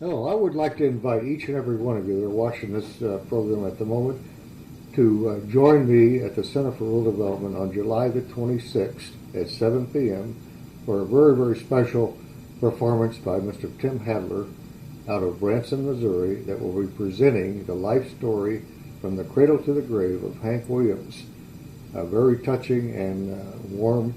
Oh, I would like to invite each and every one of you that are watching this program at the moment to join me at the Center for Rural Development on July the 26th at 7 p.m. for a very, very special performance by Mr. Tim Hadler out of Branson, Missouri, that will be presenting the life story from the cradle to the grave of Hank Williams. A very touching and warm,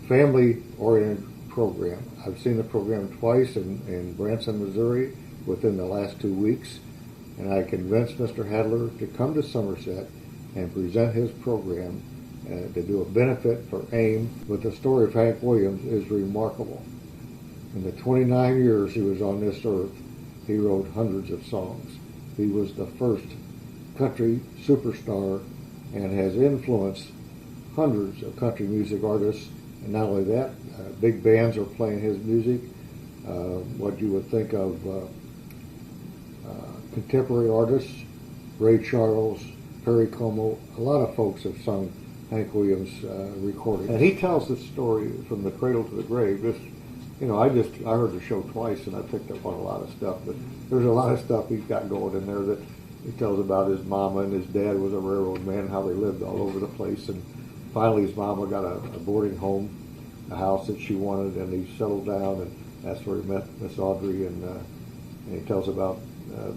family-oriented program. I've seen the program twice in Branson, Missouri within the last 2 weeks, and I convinced Mr. Hadler to come to Somerset and present his program to do a benefit for AIM with the story of Hank Williams is remarkable. In the 29 years he was on this earth, he wrote hundreds of songs. He was the first country superstar and has influenced hundreds of country music artists. And not only that, big bands are playing his music. What you would think of contemporary artists, Ray Charles, Perry Como, a lot of folks have sung Hank Williams recordings. And he tells the story from the cradle to the grave. I heard the show twice and I picked up on a lot of stuff, but there's a lot of stuff he's got going in there that he tells about his mama and his dad was a railroad man, how they lived all over the place, and finally his mama got a boarding home, a house that she wanted, and he settled down, and that's where he met Miss Audrey, and he tells about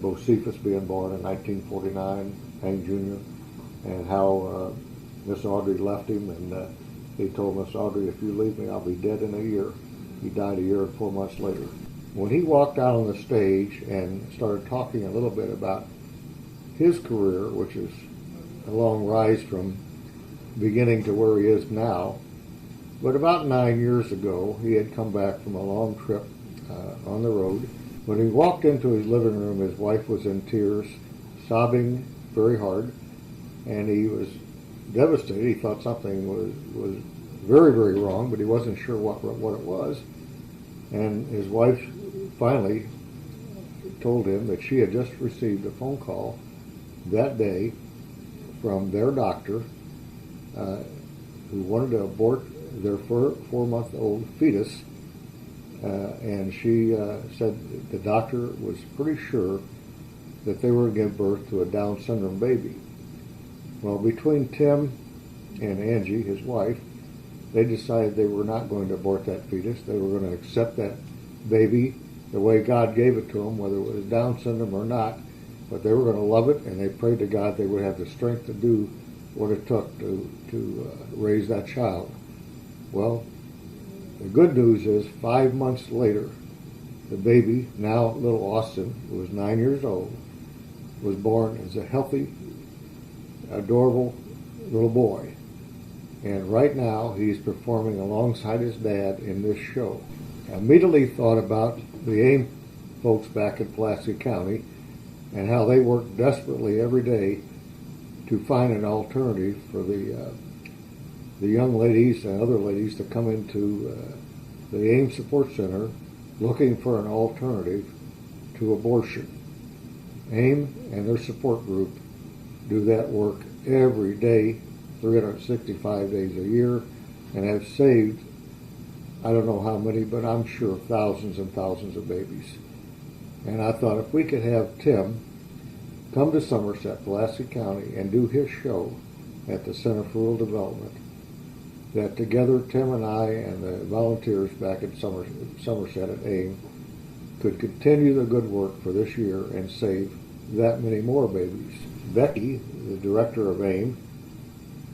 Bo Cephas being born in 1949, Hank Jr., and how Miss Audrey left him, and he told Miss Audrey, if you leave me, I'll be dead in a year. He died a year and 4 months later. When he walked out on the stage and started talking a little bit about his career, which is a long rise from beginning to where he is now, but about 9 years ago, he had come back from a long trip on the road. When he walked into his living room, his wife was in tears, sobbing very hard, and he was devastated. He thought something was very, very wrong, but he wasn't sure what it was. And his wife finally told him that she had just received a phone call that day from their doctor who wanted to abort their 4-month-old fetus, and she said the doctor was pretty sure that they were going to give birth to a Down syndrome baby. Well, between Tim and Angie, his wife, they decided they were not going to abort that fetus. They were going to accept that baby the way God gave it to them, whether it was Down syndrome or not, but they were going to love it, and they prayed to God they would have the strength to do what it took to raise that child. Well, the good news is 5 months later, the baby, now little Austin, who was 9 years old, was born as a healthy, adorable little boy. And right now, he's performing alongside his dad in this show. I immediately thought about the AIM folks back in Pulaski County and how they work desperately every day to find an alternative for the young ladies and other ladies that come into the AIM Support Center looking for an alternative to abortion. AIM and their support group do that work every day, 365 days a year, and have saved, I don't know how many, but I'm sure thousands and thousands of babies. And I thought if we could have Tim come to Somerset, Pulaski County, and do his show at the Center for Rural Development, that together Tim and I and the volunteers back at Somerset at AIM could continue the good work for this year and save that many more babies. Becky, the director of AIM,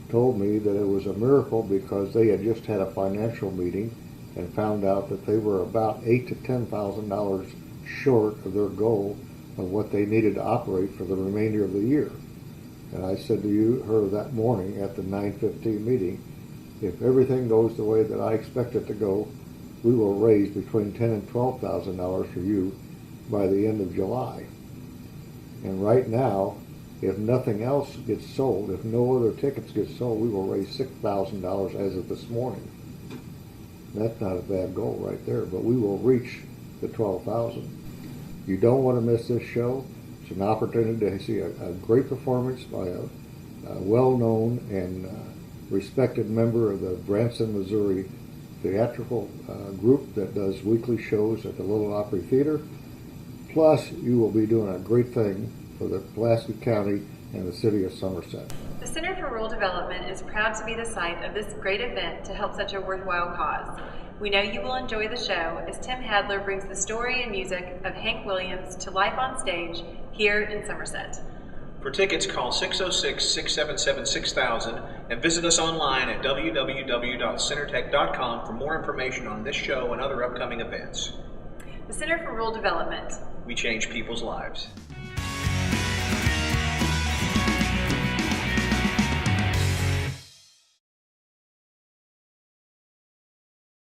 told me that it was a miracle because they had just had a financial meeting and found out that they were about $8,000 to $10,000 short of their goal of what they needed to operate for the remainder of the year. And I said to her that morning at the 9:15 meeting, if everything goes the way that I expect it to go, we will raise between $10,000 and $12,000 for you by the end of July. And right now, if nothing else gets sold, if no other tickets get sold, we will raise $6,000 as of this morning. That's not a bad goal right there, but we will reach the $12,000. You don't want to miss this show. It's an opportunity to see a great performance by a well-known and respected member of the Branson, Missouri theatrical group that does weekly shows at the Little Opry Theater. Plus, you will be doing a great thing for the Pulaski County and the city of Somerset. The Center for Rural Development is proud to be the site of this great event to help such a worthwhile cause. We know you will enjoy the show as Tim Hadler brings the story and music of Hank Williams to life on stage here in Somerset. For tickets, call 606-677-6000 and visit us online at www.centertech.com for more information on this show and other upcoming events. The Center for Rural Development. We change people's lives.